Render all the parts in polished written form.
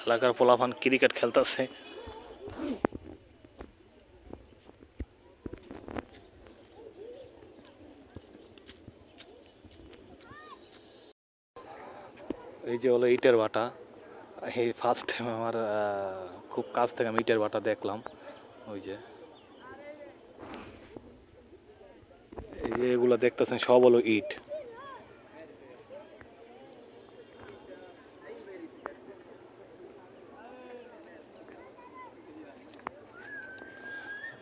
এলাকার পোলাপান ক্রিকেট খেলতেছে। এই যে হলো ইটের ভাটা। এই ফার্স্ট টাইম আমার খুব কাছ থেকে আমি ইটের ভাটা দেখলাম। ওই যে এই যে এগুলো দেখতেছেন সব হলো ইট।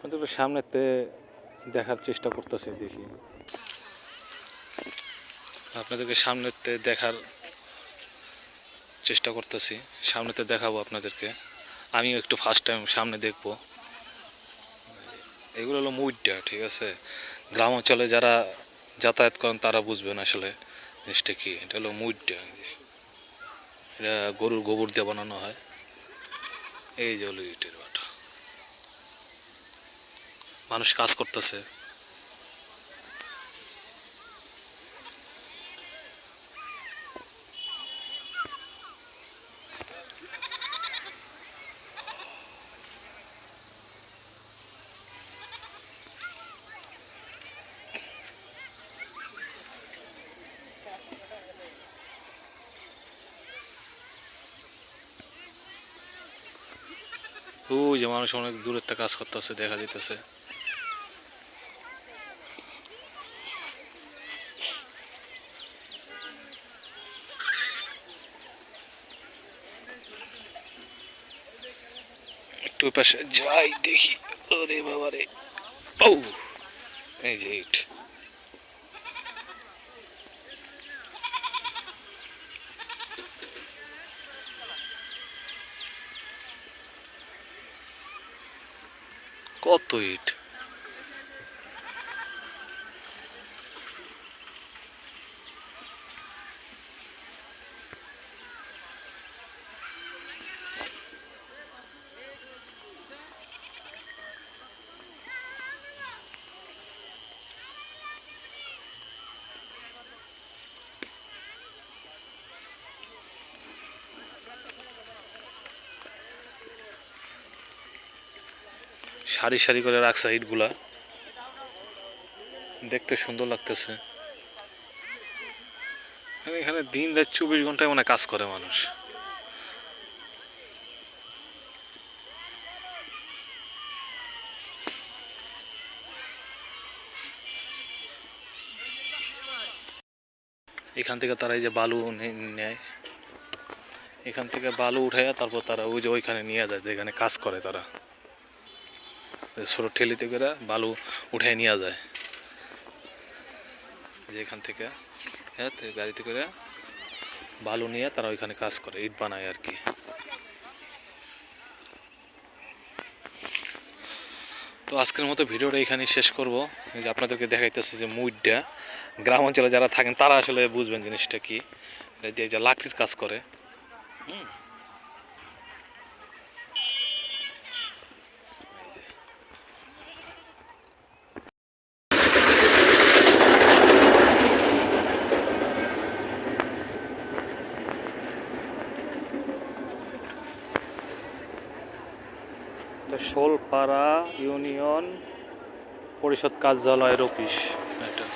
আপনাদের সামনেতে দেখার চেষ্টা করতেছি, দেখি আপনাদেরকে সামনেতে দেখার চেষ্টা করতেছি, সামনেতে দেখাবো আপনাদেরকে। আমিও একটু ফার্স্ট টাইম সামনে দেখবো। এগুলো হলো মুইডা, ঠিক আছে। গ্রাম অঞ্চলে যারা যাতায়াত করেন তারা বুঝবেন আসলে জিনিসটা কি। এটা হলো মুইডা, এটা গরুর গোবর দিয়ে বানানো হয়। এই যে হলো ইটের ভাটা, মানুষ কাজ করতেছে। ওই যে মানুষ অনেক দূরের থেকে কাজ করতেছে, দেখা যেতেছে। একটু পাশে যাই দেখি। ওরে বাবারে, ও এই যে ইট। কত ইট! সারি সারি করে রাখছে ইটগুলা, দেখতে সুন্দর লাগতেছে। এখানে দিন রাত 24 ঘন্টায় মানে কাজ করে মানুষ। এখান থেকে তারা এই যে বালু নেয়, এখান থেকে বালু উঠাইয়া তারপর তারা ওই যে ওইখানে নিয়ে যায়, যেখানে কাজ করে তারা। ছোট ঠেলিতে করে বালু উঠাই নিয়ে যায়, এখান থেকে হ্যাঁ গাড়িতে করে বালু নিয়ে তারা ওইখানে কাজ করে, ইট বানায় আর কি। তো আজকের মতো ভিডিওটা এখানেই শেষ করব। এই যে আপনাদেরকে দেখাইতেছে যে মুইডা, গ্রাম অঞ্চলে যারা থাকেন তারা আসলে বুঝবেন জিনিসটা কি। যে লাকড়ির কাজ করে। শোলপাড়া ইউনিয়ন পরিষদ কার্যালয়ের অফিস এটা।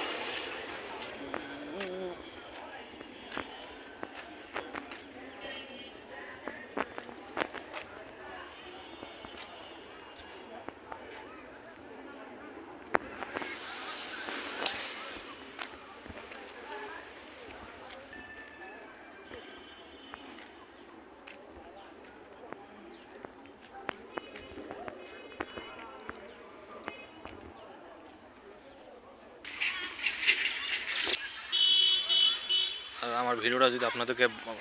আর আমার ভিডিওটা যদি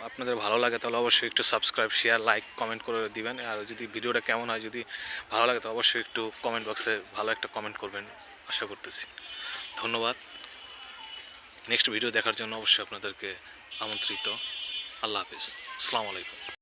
আপনাদের ভালো লাগে তাহলে অবশ্যই একটু সাবস্ক্রাইব, শেয়ার, লাইক, কমেন্ট করে দিবেন। আর যদি ভিডিওটা কেমন হয়, যদি ভালো লাগে তো অবশ্যই একটু কমেন্ট বক্সে ভালো একটা কমেন্ট করবেন, আশা করতেছি। ধন্যবাদ। নেক্সট ভিডিও দেখার জন্য অবশ্যই আপনাদেরকে আমন্ত্রিত। আল্লাহ হাফিজ, আসসালামু আলাইকুম।